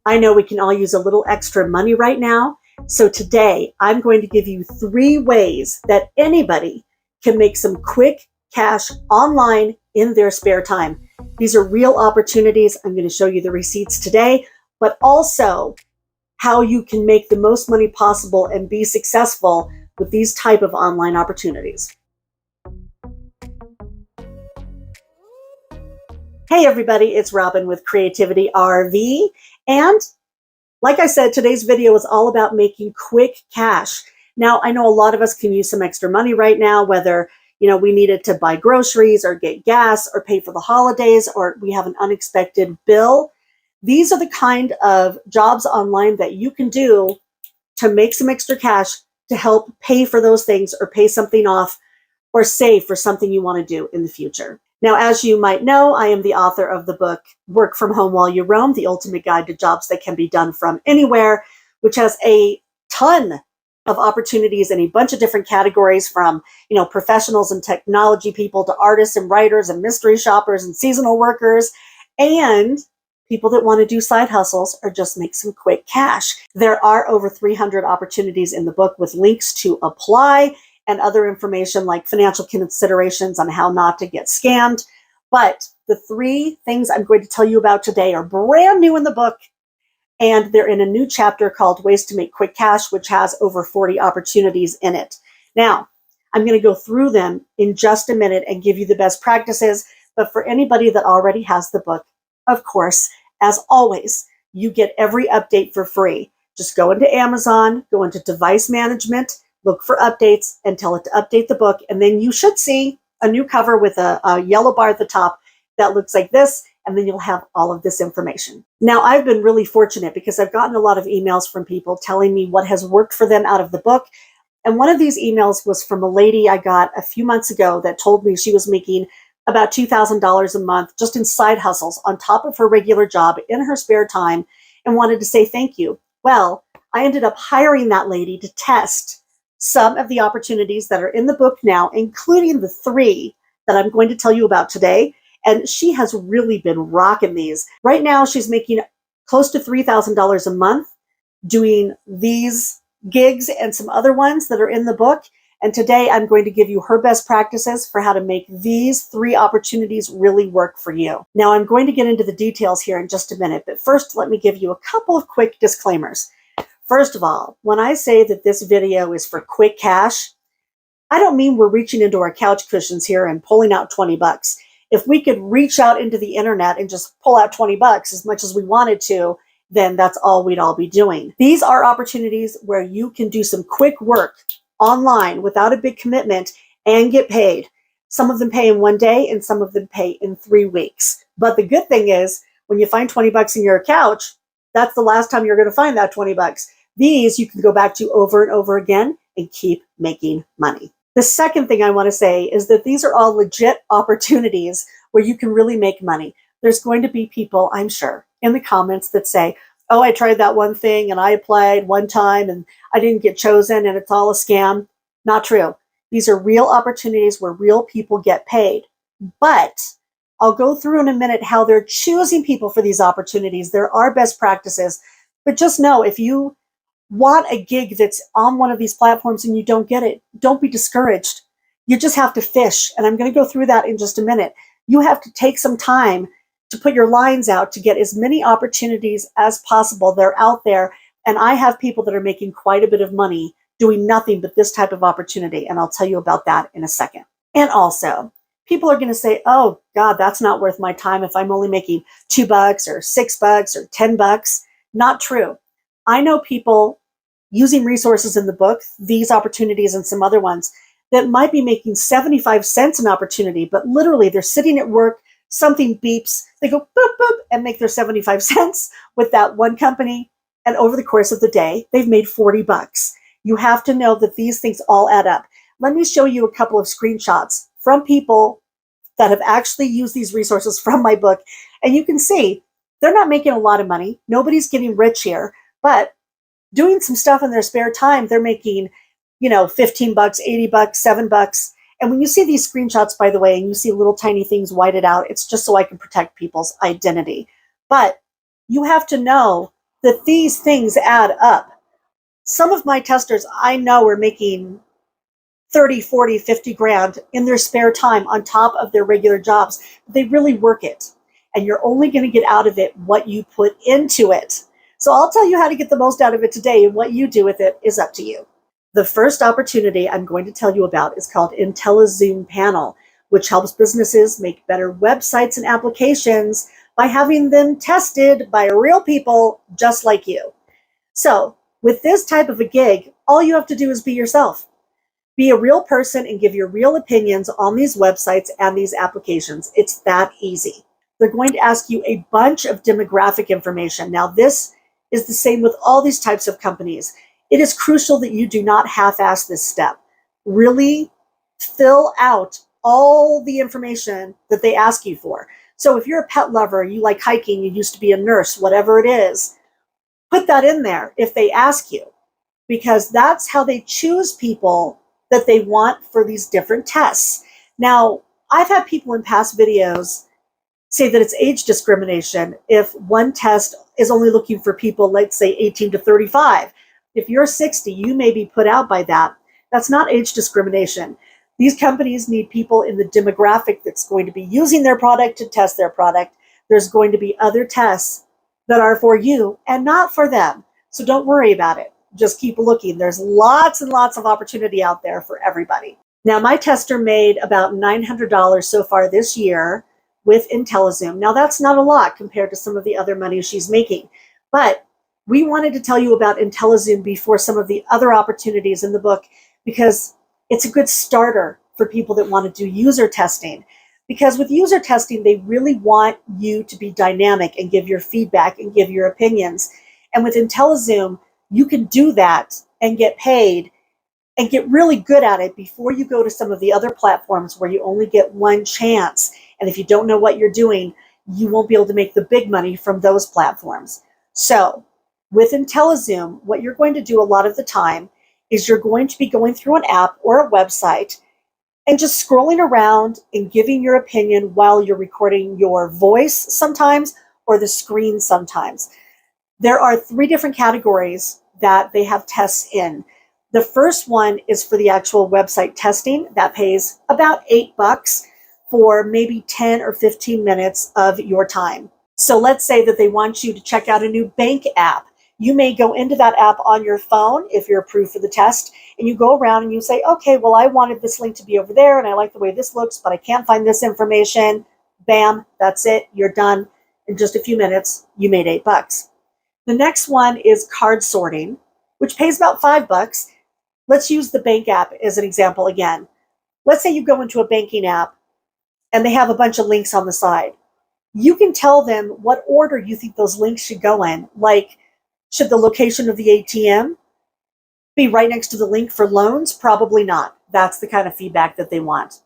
I know we can all use a little extra money right now. So today I'm going to give you 3 ways that anybody can make some quick cash online in their spare time. These are real opportunities. I'm going to show you the receipts today, but also how you can make the most money possible and be successful with these type of online opportunities. Hey everybody, it's Robin with Creativity RV, and like I said, today's video is all about making quick cash. Now, I know a lot of us can use some extra money right now, whether we need it to buy groceries or get gas or pay for the holidays, or we have an unexpected bill. These are the kind of jobs online that you can do to make some extra cash to help pay for those things or pay something off or save for something you want to do in the future. Now, as you might know, I am the author of the book, Work From Home While You Roam, The Ultimate Guide to Jobs That Can Be Done From Anywhere, which has a ton of opportunities in a bunch of different categories, from professionals and technology people to artists and writers and mystery shoppers and seasonal workers and people that want to do side hustles or just make some quick cash. There are over 300 opportunities in the book with links to apply and other information like financial considerations on how not to get scammed. But the 3 things I'm going to tell you about today are brand new in the book, and they're in a new chapter called Ways to Make Quick Cash, which has over 40 opportunities in it. Now, I'm going to go through them in just a minute and give you the best practices. But for anybody that already has the book, of course, as always, you get every update for free. Just go into Amazon, go into device management, look for updates and tell it to update the book. And then you should see a new cover with a yellow bar at the top that looks like this. And then you'll have all of this information. Now, I've been really fortunate because I've gotten a lot of emails from people telling me what has worked for them out of the book. And one of these emails was from a lady I got a few months ago that told me she was making about $2,000 a month just in side hustles on top of her regular job in her spare time and wanted to say thank you. Well, I ended up hiring that lady to test some of the opportunities that are in the book now, including the 3 that I'm going to tell you about today. And she has really been rocking these. Right now, she's making close to $3,000 a month doing these gigs and some other ones that are in the book. And today I'm going to give you her best practices for how to make these 3 opportunities really work for you. Now, I'm going to get into the details here in just a minute, but first let me give you a couple of quick disclaimers. First of all, when I say that this video is for quick cash, I don't mean we're reaching into our couch cushions here and pulling out 20 bucks. If we could reach out into the internet and just pull out 20 bucks as much as we wanted to, then that's all we'd all be doing. These are opportunities where you can do some quick work online without a big commitment and get paid. Some of them pay in 1 day and some of them pay in 3 weeks. But the good thing is, when you find 20 bucks in your couch, that's the last time you're going to find that 20 bucks. These you can go back to over and over again and keep making money. The second thing I want to say is that these are all legit opportunities where you can really make money. There's going to be people, I'm sure, in the comments that say, oh, I tried that one thing and I applied one time and I didn't get chosen and it's all a scam. Not true. These are real opportunities where real people get paid. But I'll go through in a minute how they're choosing people for these opportunities. There are best practices. But just know, if you want a gig that's on one of these platforms and you don't get it, don't be discouraged. You just have to fish. And I'm going to go through that in just a minute. You have to take some time to put your lines out to get as many opportunities as possible. They're out there. And I have people that are making quite a bit of money doing nothing but this type of opportunity. And I'll tell you about that in a second. And also, people are going to say, oh God, that's not worth my time if I'm only making $2 or $6 or $10. Not true. I know people using resources in the book, these opportunities and some other ones, that might be making 75 cents an opportunity, but literally they're sitting at work, something beeps, they go boop, boop, and make their 75 cents with that one company. And over the course of the day, they've made 40 bucks. You have to know that these things all add up. Let me show you a couple of screenshots from people that have actually used these resources from my book. And you can see they're not making a lot of money. Nobody's getting rich here. But doing some stuff in their spare time, they're making, $15, $80, $7. And when you see these screenshots, by the way, and you see little tiny things whited out, it's just so I can protect people's identity. But you have to know that these things add up. Some of my testers I know are making 30, 40, 50 grand in their spare time on top of their regular jobs. They really work it. And you're only going to get out of it what you put into it. So I'll tell you how to get the most out of it today, and what you do with it is up to you. The first opportunity I'm going to tell you about is called IntelliZoom Panel, which helps businesses make better websites and applications by having them tested by real people just like you. So with this type of a gig, all you have to do is be yourself. Be a real person and give your real opinions on these websites and these applications. It's that easy. They're going to ask you a bunch of demographic information. Now, this is the same with all these types of companies. It is crucial that you do not half-ass this step. Really fill out all the information that they ask you for. So if you're a pet lover, you like hiking, you used to be a nurse, whatever it is, put that in there if they ask you, because that's how they choose people that they want for these different tests. Now, I've had people in past videos say that it's age discrimination if one test is only looking for people, let's say 18 to 35. If you're 60, you may be put out by that. That's not age discrimination. These companies need people in the demographic that's going to be using their product to test their product. There's going to be other tests that are for you and not for them. So don't worry about it. Just keep looking. There's lots and lots of opportunity out there for everybody. Now, my tester made about $900 so far this year with IntelliZoom. Now, that's not a lot compared to some of the other money she's making, but we wanted to tell you about IntelliZoom before some of the other opportunities in the book, because it's a good starter for people that want to do user testing. Because with user testing, they really want you to be dynamic and give your feedback and give your opinions. And with IntelliZoom, you can do that and get paid and get really good at it before you go to some of the other platforms where you only get one chance. And if you don't know what you're doing, you won't be able to make the big money from those platforms. So with IntelliZoom, what you're going to do a lot of the time is you're going to be going through an app or a website and just scrolling around and giving your opinion while you're recording your voice sometimes or the screen sometimes. There are 3 different categories that they have tests in. The first one is for the actual website testing. That pays about $8 for maybe 10 or 15 minutes of your time. So let's say that they want you to check out a new bank app. You may go into that app on your phone if you're approved for the test, and you go around and you say, okay, well, I wanted this link to be over there and I like the way this looks, but I can't find this information. Bam, that's it. You're done. In just a few minutes, you made $8. The next one is card sorting, which pays about $5. Let's use the bank app as an example again. Let's say you go into a banking app and they have a bunch of links on the side. You can tell them what order you think those links should go in. Like, should the location of the ATM be right next to the link for loans? Probably not. That's the kind of feedback that they want.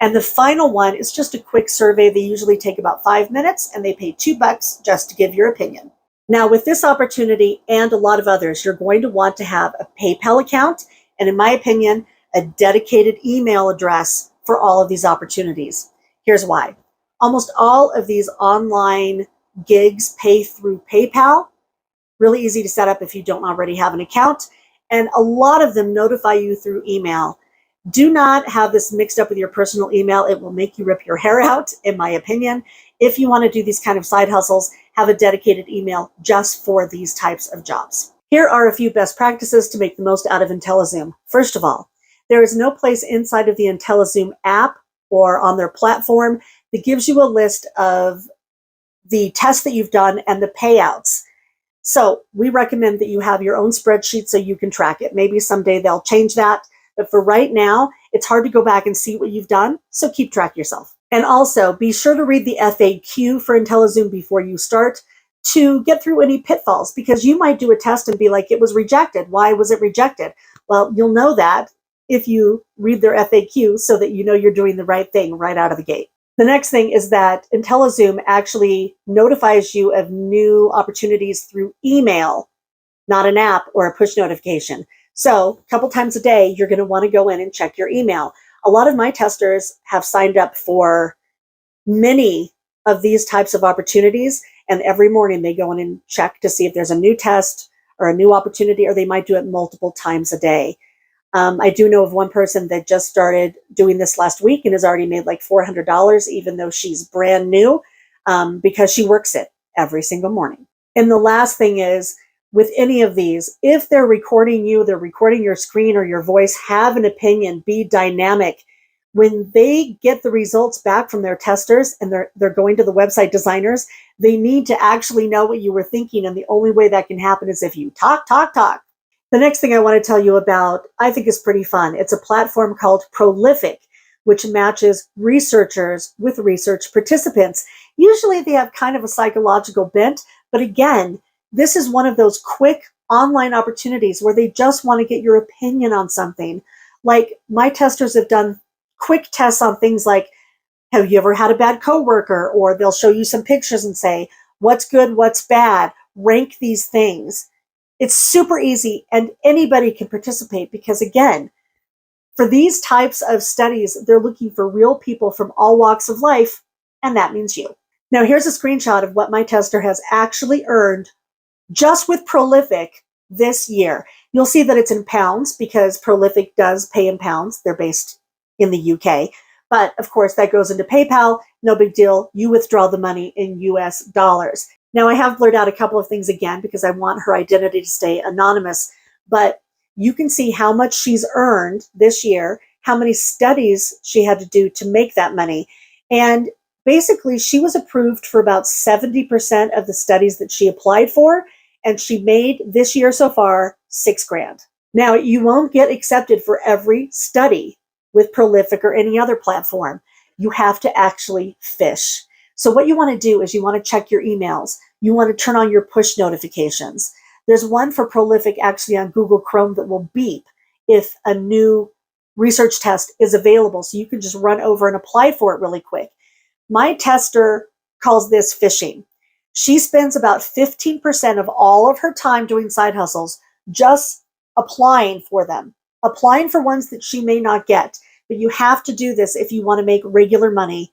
And the final one is just a quick survey. They usually take about 5 minutes and they pay $2 just to give your opinion. Now, with this opportunity and a lot of others, you're going to want to have a PayPal account and, in my opinion, a dedicated email address for all of these opportunities. Here's why. Almost all of these online gigs pay through PayPal. Really easy to set up if you don't already have an account. And a lot of them notify you through email. Do not have this mixed up with your personal email. It will make you rip your hair out, in my opinion. If you want to do these kind of side hustles, have a dedicated email just for these types of jobs. Here are a few best practices to make the most out of IntelliZoom. First of all, there is no place inside of the IntelliZoom app or on their platform that gives you a list of the tests that you've done and the payouts. So we recommend that you have your own spreadsheet so you can track it. Maybe someday they'll change that. But for right now, it's hard to go back and see what you've done. So keep track yourself. And also be sure to read the FAQ for IntelliZoom before you start to get through any pitfalls, because you might do a test and be like, it was rejected. Why was it rejected? Well, you'll know that if you read their FAQ so that you know you're doing the right thing right out of the gate. The next thing is that IntelliZoom actually notifies you of new opportunities through email, not an app or a push notification. So a couple times a day, you're going to want to go in and check your email. A lot of my testers have signed up for many of these types of opportunities, And every morning they go in and check to see if there's a new test or a new opportunity, or they might do it multiple times a day. I do know of one person that just started doing this last week and has already made like $400, even though she's brand new, because she works it every single morning. And the last thing is, with any of these, if they're recording you, they're recording your screen or your voice, have an opinion, be dynamic. When they get the results back from their testers and they're going to the website designers, they need to actually know what you were thinking. And the only way that can happen is if you talk, talk, talk. The next thing I want to tell you about, I think is pretty fun. It's a platform called Prolific, which matches researchers with research participants. Usually they have kind of a psychological bent, but again, this is one of those quick online opportunities where they just want to get your opinion on something. Like, my testers have done quick tests on things like, have you ever had a bad coworker? Or they'll show you some pictures and say, what's good, what's bad, rank these things. It's super easy and anybody can participate because, again, for these types of studies, they're looking for real people from all walks of life, and that means you. Now, here's a screenshot of what my tester has actually earned just with Prolific this year. You'll see that it's in pounds because Prolific does pay in pounds. They're based in the UK. But of course, that goes into PayPal. No big deal. You withdraw the money in US dollars. Now, I have blurred out a couple of things again because I want her identity to stay anonymous, but you can see how much she's earned this year, how many studies she had to do to make that money. And basically, she was approved for about 70% of the studies that she applied for, and she made this year so far $6,000. Now, you won't get accepted for every study with Prolific or any other platform. You have to actually fish. So what you want to do is you want to check your emails. You want to turn on your push notifications. There's one for Prolific actually on Google Chrome that will beep if a new research test is available. So you can just run over and apply for it really quick. My tester calls this fishing. She spends about 15% of all of her time doing side hustles just applying for them, applying for ones that she may not get. But you have to do this if you want to make regular money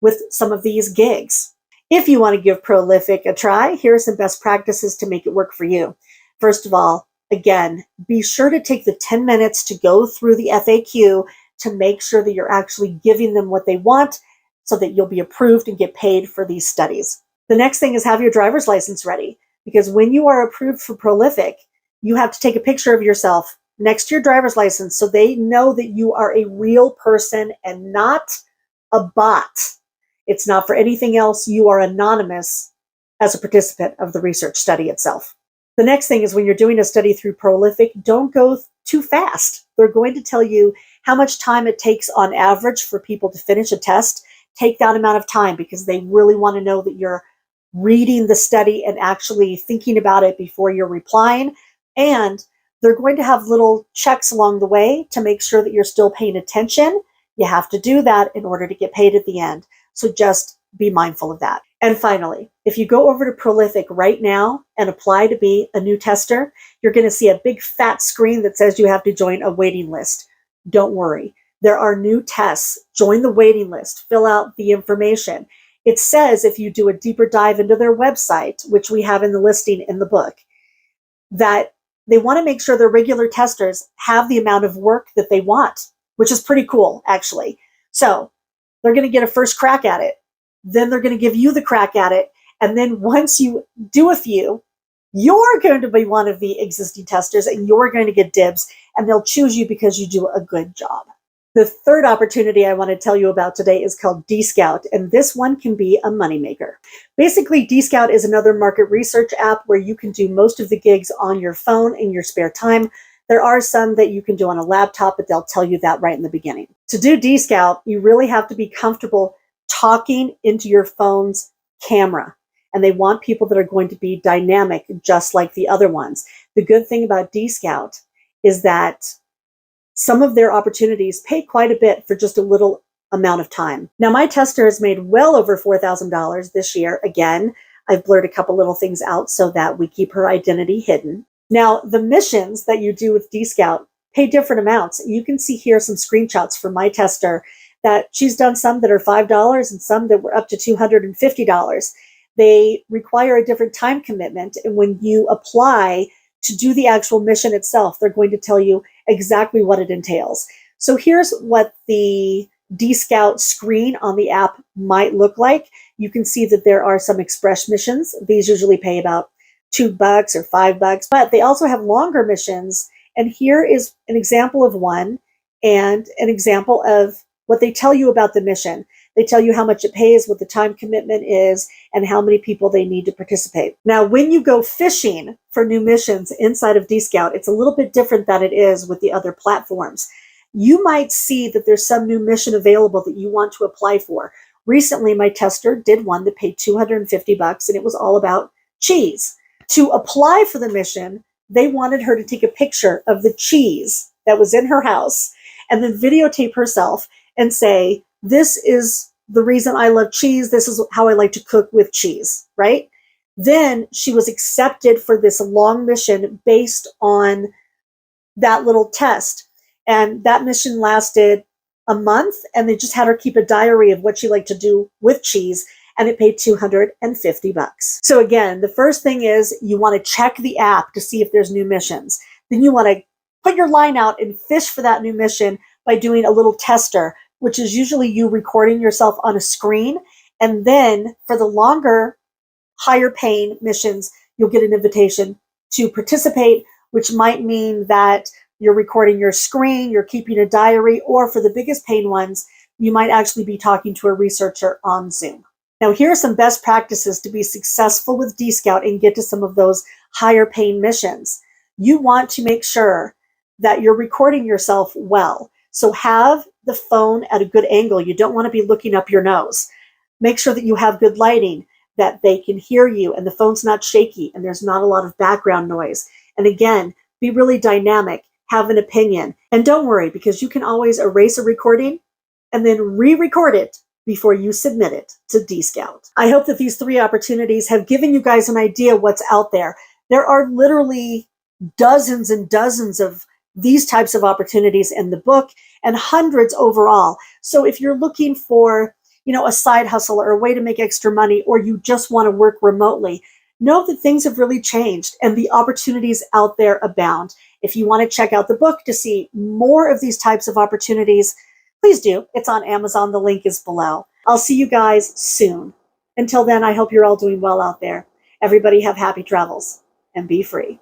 with some of these gigs. If you want to give Prolific a try, here are some best practices to make it work for you. First of all, again, be sure to take the 10 minutes to go through the FAQ to make sure that you're actually giving them what they want so that you'll be approved and get paid for these studies. The next thing is have your driver's license ready, because when you are approved for Prolific, you have to take a picture of yourself next to your driver's license so they know that you are a real person and not a bot. It's not for anything else. You are anonymous as a participant of the research study itself. The next thing is when you're doing a study through Prolific, don't go too fast. They're going to tell you how much time it takes on average for people to finish a test. Take that amount of time because they really want to know that you're reading the study and actually thinking about it before you're replying. And they're going to have little checks along the way to make sure that you're still paying attention. You have to do that in order to get paid at the end. So just be mindful of that. And finally, if you go over to Prolific right now and apply to be a new tester, you're going to see a big fat screen that says you have to join a waiting list. Don't worry. There are new tests. Join the waiting list. Fill out the information. It says if you do a deeper dive into their website, which we have in the listing in the book, that they want to make sure their regular testers have the amount of work that they want, which is pretty cool, actually. So they're going to get a first crack at it. Then they're going to give you the crack at it. And then once you do a few, you're going to be one of the existing testers and you're going to get dibs, and they'll choose you because you do a good job. The third opportunity I want to tell you about today is called Dscout, and this one can be a moneymaker. Basically, Dscout is another market research app where you can do most of the gigs on your phone in your spare time. There are some that you can do on a laptop, but they'll tell you that right in the beginning. To do Dscout, you really have to be comfortable talking into your phone's camera, and they want people that are going to be dynamic, just like the other ones. The good thing about Dscout is that some of their opportunities pay quite a bit for just a little amount of time. Now, my tester has made well over $4,000 this year. Again, I've blurred a couple little things out so that we keep her identity hidden. Now, the missions that you do with Dscout pay different amounts. You can see here some screenshots from my tester that she's done some that are $5 and some that were up to $250. they require a different time commitment. And when you apply to do the actual mission itself, they're going to tell you exactly what it entails. So here's what the Dscout screen on the app might look like. You can see that there are some express missions. These usually pay about $2 or $5, but they also have longer missions. And here is an example of one and an example of what they tell you about the mission. They tell you how much it pays, what the time commitment is, and how many people they need to participate. Now, when you go fishing for new missions inside of Dscout, it's a little bit different than it is with the other platforms. You might see that there's some new mission available that you want to apply for. Recently, my tester did one that paid $250, and it was all about cheese. To apply for the mission, they wanted her to take a picture of the cheese that was in her house and then videotape herself and say, this is the reason I love cheese. This is how I like to cook with cheese, right? Then she was accepted for this long mission based on that little test. And that mission lasted a month, and they just had her keep a diary of what she liked to do with cheese, and it paid $250. So again, the first thing is you want to check the app to see if there's new missions. Then you want to put your line out and fish for that new mission by doing a little tester, which is usually you recording yourself on a screen. And then for the longer, higher paying missions, you'll get an invitation to participate, which might mean that you're recording your screen, you're keeping a diary, or for the biggest paying ones, you might actually be talking to a researcher on Zoom. Now, here are some best practices to be successful with Dscout and get to some of those higher paying missions. You want to make sure that you're recording yourself well. So have the phone at a good angle. You don't want to be looking up your nose. Make sure that you have good lighting, that they can hear you and the phone's not shaky and there's not a lot of background noise. And again, be really dynamic, have an opinion. And don't worry, because you can always erase a recording and then re-record it before you submit it to Dscout. I hope that these 3 opportunities have given you guys an idea what's out there. There are literally dozens and dozens of these types of opportunities in the book and hundreds overall. So if you're looking for, a side hustle or a way to make extra money, or you just want to work remotely, know that things have really changed and the opportunities out there abound. If you want to check out the book to see more of these types of opportunities, please do. It's on Amazon. The link is below. I'll see you guys soon. Until then, I hope you're all doing well out there. Everybody have happy travels and be free.